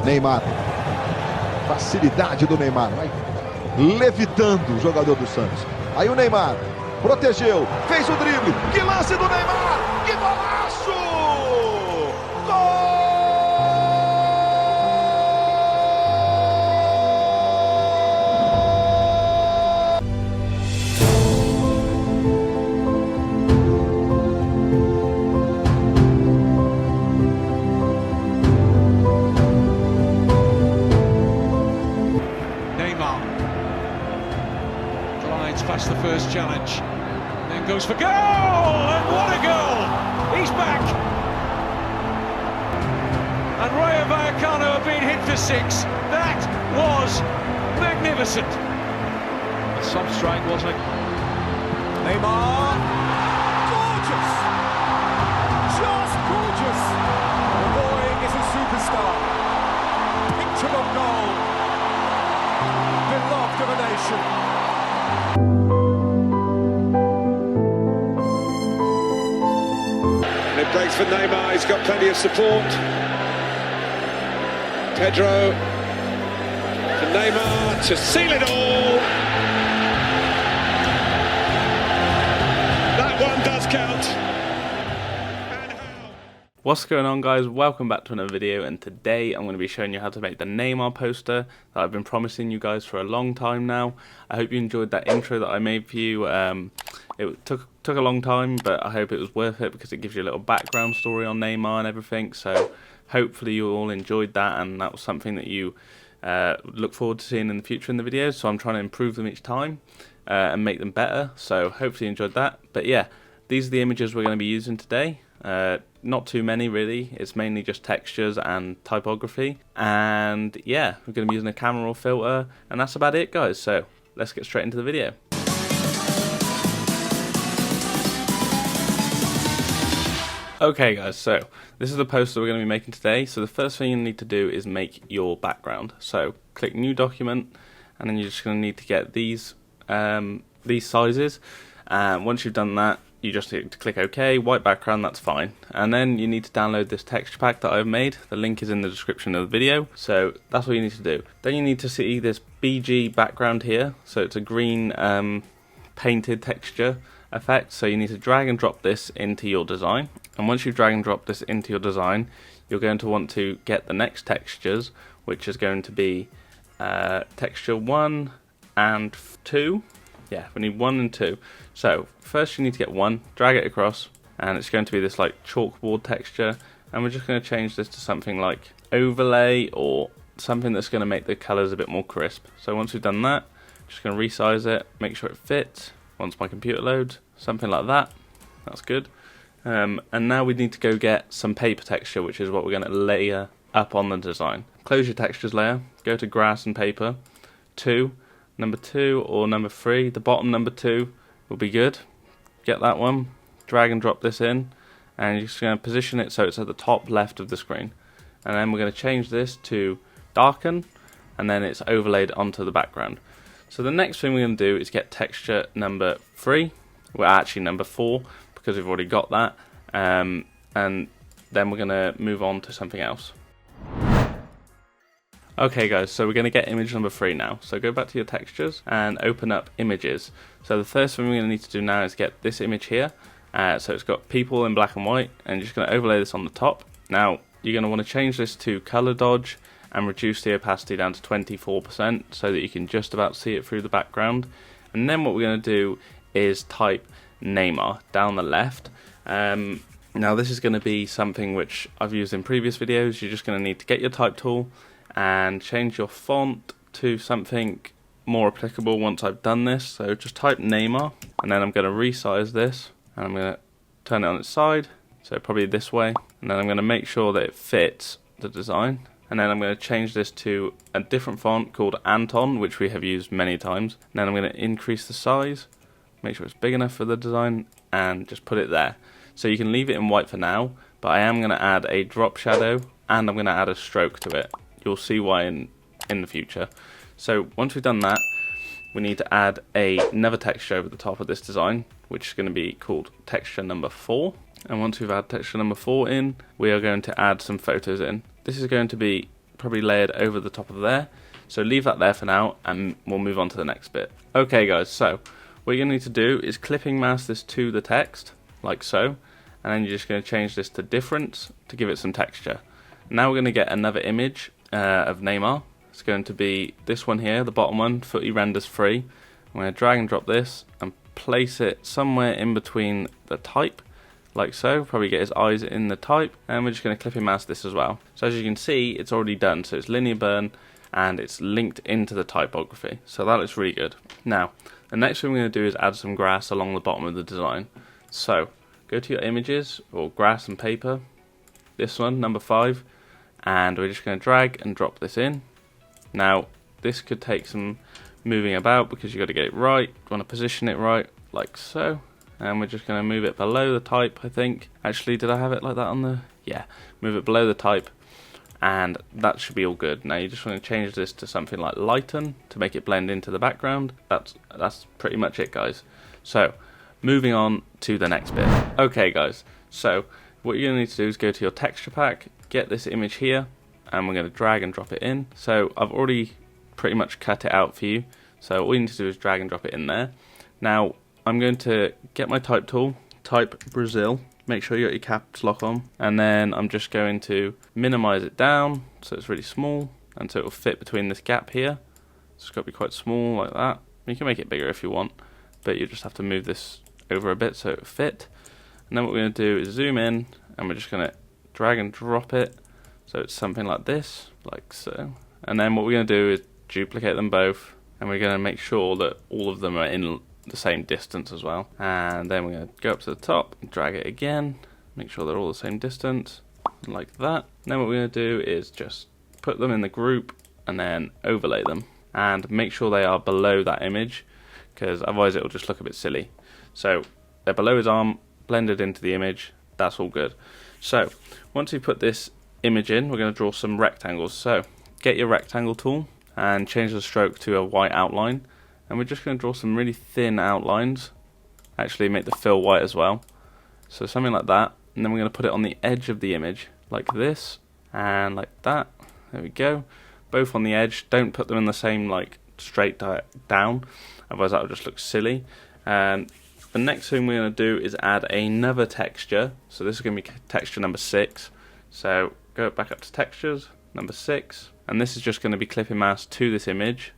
Neymar. Facilidade do Neymar. Vai levitando o jogador do Santos. Aí o Neymar protegeu, fez o drible. Que lance do Neymar! Que golaço! Gol! Past the first challenge, then goes for goal, and what a goal! He's back, and Rayo Vallecano have been hit for 6. That was magnificent. A soft strike, wasn't it? Neymar, gorgeous, just gorgeous. The boy is a superstar. Picture of goal, beloved of a nation. It breaks for Neymar, he's got plenty of support. Pedro for Neymar to seal it all. That one does count. And how? What's going on, guys? Welcome back to another video, and today I'm going to be showing you how to make the Neymar poster that I've been promising you guys for a long time now. I hope you enjoyed that intro that I made for you. It took a long time, but I hope it was worth it because it gives you a little background story on Neymar and everything. So hopefully you all enjoyed that, and that was something that you look forward to seeing in the future in the videos. So I'm trying to improve them each time and make them better. So hopefully you enjoyed that. But yeah, these are the images we're going to be using today. Not too many really, it's mainly just textures and typography, and yeah, we're going to be using a camera roll filter, and that's about it, guys. So let's get straight into the video. Okay guys, so this is the poster we're going to be making today. So the first thing you need to do is make your background. So click new document, and then you're just going to need to get these sizes, and once you've done that, you just need to click OK, white background, that's fine. And then you need to download this texture pack that I've made. The link is in the description of the video. So that's what you need to do. Then you need to see this BG background here. So it's a green painted texture effect. So you need to drag and drop this into your design. And once you drag and drop this into your design, you're going to want to get the next textures, which is going to be texture 1 and 2. Yeah, we need 1 and 2. So first you need to get 1, drag it across, and it's going to be this like chalkboard texture, and we're just going to change this to something like overlay or something that's going to make the colours a bit more crisp. So once we've done that, just going to resize it, make sure it fits once my computer loads, something like that. That's good. And now we need to go get some paper texture, which is what we're going to layer up on the design. Close your textures layer, go to grass and paper, 2, number 2 or number 3, the bottom number 2 will be good. Get that one, drag and drop this in, and you're just going to position it so it's at the top left of the screen. And then we're going to change this to darken, and then it's overlaid onto the background. So the next thing we're going to do is get texture number 3, well actually number 4, because we've already got that, and then we're going to move on to something else. Okay guys, so we're going to get image number 3 now. So go back to your textures and open up images. So the first thing we're going to need to do now is get this image here. So it's got people in black and white, and you're just going to overlay this on the top. Now you're going to want to change this to color dodge and reduce the opacity down to 24% so that you can just about see it through the background. And then what we're going to do is type Neymar down the left. Now this is going to be something which I've used in previous videos. You're just going to need to get your type tool and change your font to something more applicable once I've done this. So just type Neymar, and then I'm going to resize this, and I'm going to turn it on its side, so probably this way, and then I'm going to make sure that it fits the design. And then I'm going to change this to a different font called Anton, which we have used many times. And then I'm going to increase the size, make sure it's big enough for the design, and just put it there. So you can leave it in white for now, but I am going to add a drop shadow, and I'm going to add a stroke to it. You'll see why in the future. So once we've done that, we need to add another texture over the top of this design, which is going to be called texture number 4. And once we've added texture number 4 in, we are going to add some photos in. This is going to be probably layered over the top of there. So leave that there for now, and we'll move on to the next bit. Okay guys, so what you're going to need to do is clipping mask this to the text, like so, and then you're just going to change this to difference to give it some texture. Now we're going to get another image of Neymar. It's going to be this one here, the bottom one, footy renders free. I'm going to drag and drop this and place it somewhere in between the type, like so. Probably get his eyes in the type, and we're just going to clipping mask this as well. So as you can see, it's already done, so it's linear burn and it's linked into the typography, so that looks really good. Now the next thing we're going to do is add some grass along the bottom of the design. So go to your images, or grass and paper, this one, number 5, and we're just going to drag and drop this in. Now this could take some moving about because you've got to get it right, you want to position it right, like so, and we're just going to move it below the type, I think. Actually, did I have it like that on the... yeah, move it below the type, and that should be all good. Now you just want to change this to something like lighten to make it blend into the background. That's pretty much it, guys. So moving on to the next bit. Okay guys, so what you're going to need to do is go to your texture pack, get this image here, and we're going to drag and drop it in. So I've already pretty much cut it out for you, so all you need to do is drag and drop it in there. Now I'm going to get my type tool, type Brazil, make sure you got your caps lock on, and then I'm just going to minimize it down so it's really small, and so it will fit between this gap here. So it's got to be quite small like that. You can make it bigger if you want, but you just have to move this over a bit so it will fit. And then what we're going to do is zoom in, and we're just going to drag and drop it so it's something like this, like so. And then what we're going to do is duplicate them both, and we're going to make sure that all of them are in the same distance as well. And then we're going to go up to the top, drag it again, make sure they're all the same distance, like that. And then what we're going to do is just put them in the group and then overlay them, and make sure they are below that image, because otherwise it will just look a bit silly. So they're below his arm, blended into the image, that's all good. So once we put this image in, we're going to draw some rectangles. So get your rectangle tool and change the stroke to a white outline, and we're just going to draw some really thin outlines. Actually make the fill white as well, so something like that. And then we're going to put it on the edge of the image, like this and like that. There we go, both on the edge. Don't put them in the same, like, straight down, otherwise that will just look silly. And the next thing we're going to do is add another texture. So this is going to be texture number 6. So go back up to textures, number 6, and this is just going to be clipping mask to this image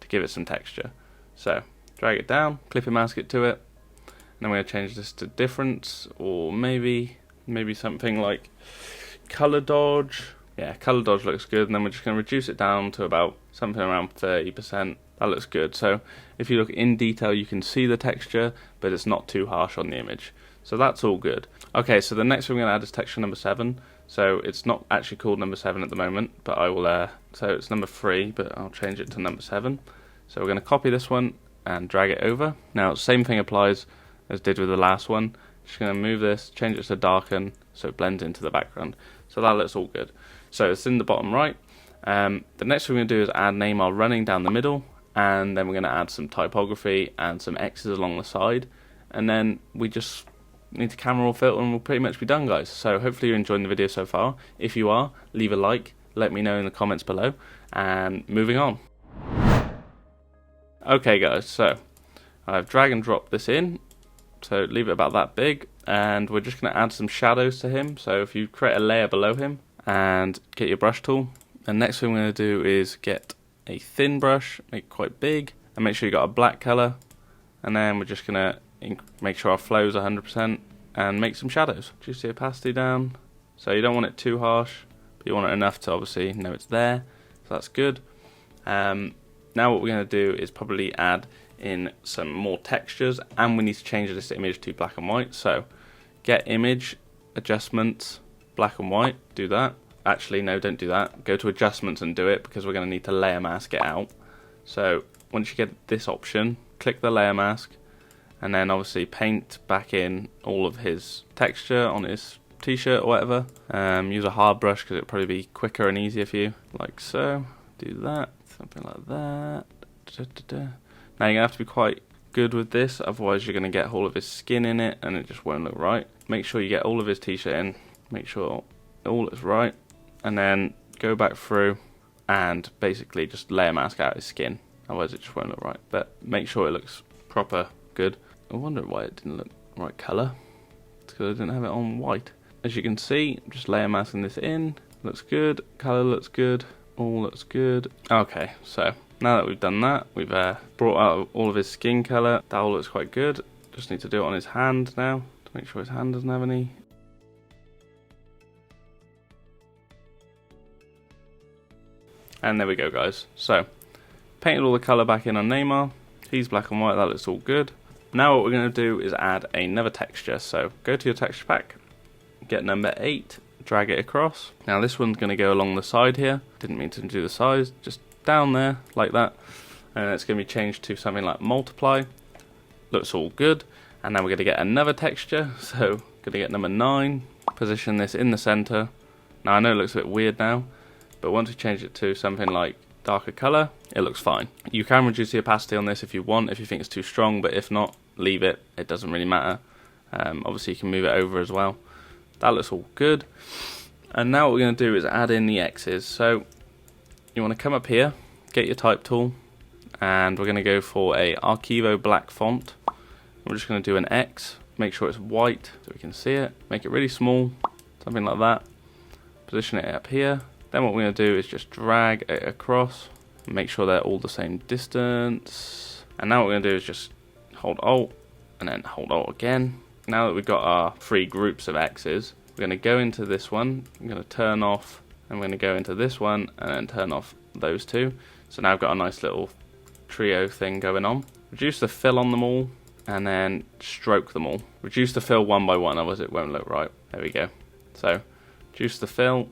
to give it some texture. So drag it down, clipping mask it to it, and then we're going to change this to difference, or maybe something like color dodge. Yeah, color dodge looks good. And then we're just going to reduce it down to about something around 30%. That looks good. So if you look in detail, you can see the texture, but it's not too harsh on the image. So that's all good. Okay, so the next thing we're going to add is texture number 7. So it's not actually called number 7 at the moment, but I will, so it's number 3, but I'll change it to number 7. So we're going to copy this one and drag it over. Now, same thing applies as did with the last one. Just going to move this, change it to darken, so it blends into the background. So that looks all good. So it's in the bottom right. The next thing we're going to do is add Neymar running down the middle, and then we're going to add some typography and some X's along the side, and then we just need to camera roll filter and we'll pretty much be done, guys. So hopefully you're enjoying the video so far. If you are, leave a like, let me know in the comments below, and moving on. Okay guys, so I've drag and dropped this in, so leave it about that big, and we're just going to add some shadows to him. So if you create a layer below him and get your brush tool, and next thing we're going to do is get a thin brush, make it quite big, and make sure you got a black color, and then we're just going to make sure our flow is 100% and make some shadows. Reduce the opacity down, so you don't want it too harsh, but you want it enough to obviously know it's there, so that's good. Now what we're going to do is probably add in some more textures, and we need to change this image to black and white. So get image, adjustments, black and white, do that. Actually no, don't do that, go to adjustments and do it, because we're going to need to layer mask it out. So once you get this option, click the layer mask, and then obviously paint back in all of his texture on his t-shirt or whatever. Use a hard brush because it'll probably be quicker and easier for you, like so. Do that, something like that. Now you're going to have to be quite good with this, otherwise you're going to get all of his skin in it and it just won't look right. Make sure you get all of his t-shirt in, make sure all is right, and then go back through and basically just layer mask out his skin. Otherwise it just won't look right. But make sure it looks proper good. I wonder why it didn't look the right colour. It's because I didn't have it on white. As you can see, just layer masking this in. Looks good. Colour looks good. All looks good. Okay, so now that we've done that, we've brought out all of his skin colour. That all looks quite good. Just need to do it on his hand now to make sure his hand doesn't have any. And there we go, guys. So, painted all the colour back in on Neymar. He's black and white, that looks all good. Now what we're going to do is add another texture. So, go to your texture pack, get number 8, drag it across. Now this one's going to go along the side here. Didn't mean to do the size, just down there, like that. And it's going to be changed to something like multiply. Looks all good. And now we're going to get another texture. So, going to get number 9, position this in the centre. Now I know it looks a bit weird now, but once we change it to something like darker colour, it looks fine. You can reduce the opacity on this if you want, if you think it's too strong, but if not, leave it. It doesn't really matter. Obviously you can move it over as well. That looks all good. And now what we're going to do is add in the X's. So you want to come up here, get your type tool, and we're going to go for a Archivo black font. We're just going to do an X, make sure it's white so we can see it, make it really small, something like that. Position it up here. Then what we're going to do is just drag it across and make sure they're all the same distance. And now what we're going to do is just hold Alt and then hold Alt again. Now that we've got our 3 groups of X's, we're going to go into this one, I'm going to turn off, and we're going to go into this one and then turn off those 2. So now I've got a nice little trio thing going on. Reduce the fill on them all and then stroke them all. Reduce the fill one by one, otherwise it won't look right. There we go. So reduce the fill,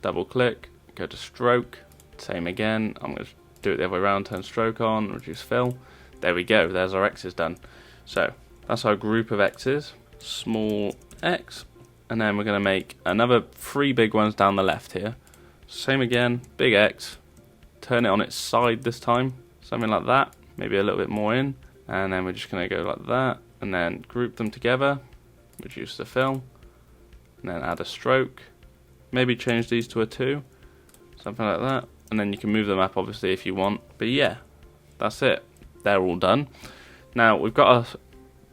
double click, go to stroke, same again. I'm going to do it the other way around, turn stroke on, reduce fill. There we go, there's our X's done. So that's our group of X's, small X, and then we're going to make another 3 big ones down the left here. Same again, big X, turn it on its side this time, something like that, maybe a little bit more in, and then we're just going to go like that, and then group them together, reduce the fill, and then add a stroke. Maybe change these to a 2, something like that, and then you can move them up obviously if you want. But yeah, that's it. They're all done. Now we've got our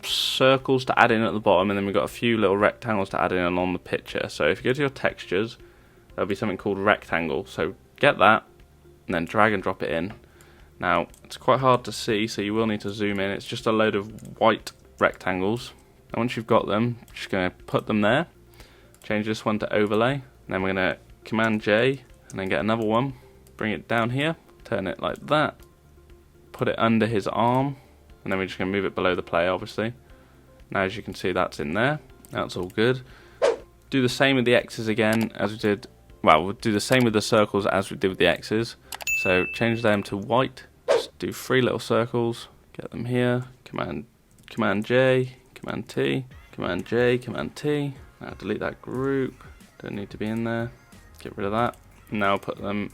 circles to add in at the bottom, and then we've got a few little rectangles to add in along the picture. So if you go to your textures, there'll be something called rectangle. So get that, and then drag and drop it in. Now it's quite hard to see, so you will need to zoom in. It's just a load of white rectangles. And once you've got them, just going to put them there. Change this one to overlay. And then we're going to Command J and then get another one, bring it down here, turn it like that, put it under his arm, and then we're just going to move it below the player obviously. Now as you can see, that's in there, that's all good. Do the same with the X's again as we did, well, we'll do the same with the circles as we did with the X's. So change them to white, just do 3 little circles, get them here, Command J, Command T, Command J, Command T. Now delete that group. Don't need to be in there. Get rid of that. Now put them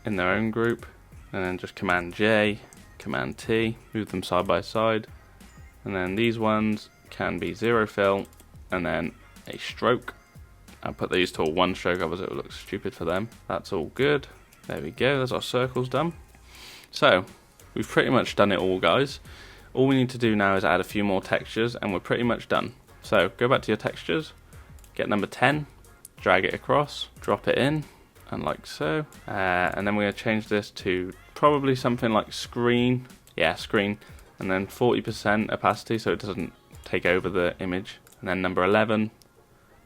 in their own group, and then just Command J, Command T, move them side by side, and then these ones can be 0 fill and then a stroke. I'll put these to a 1 stroke, otherwise it will look stupid for them. That's all good. There we go, there's our circles done. So we've pretty much done it all, guys. All we need to do now is add a few more textures and we're pretty much done. So go back to your textures, get number 10, drag it across, drop it in, and like so. And then we're going to change this to probably something like screen. Yeah, screen. And then 40% opacity so it doesn't take over the image. And then number 11,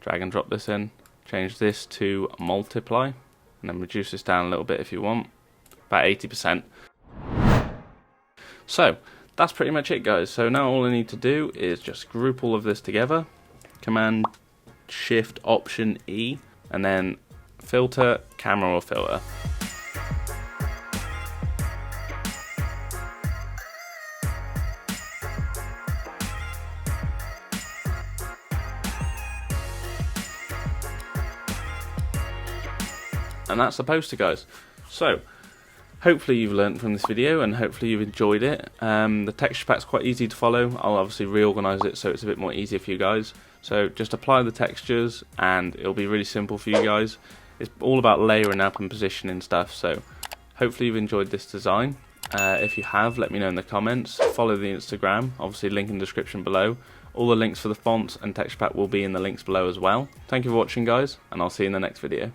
drag and drop this in. Change this to multiply. And then reduce this down a little bit if you want. About 80%. So, that's pretty much it, guys. So now all I need to do is just group all of this together. Command Shift Option E, and then filter, camera or filter. And that's the poster, guys. So hopefully you've learned from this video and hopefully you've enjoyed it. The texture pack's quite easy to follow. I'll obviously reorganize it so it's a bit more easier for you guys. So just apply the textures and it'll be really simple for you guys. It's all about layering up and positioning stuff, so Hopefully you've enjoyed this design. If you have, let me know in the comments. Follow the Instagram, obviously link in the description below. All the links for the fonts and texture pack will be in the links below as well. Thank you for watching, guys, and I'll see you in the next video.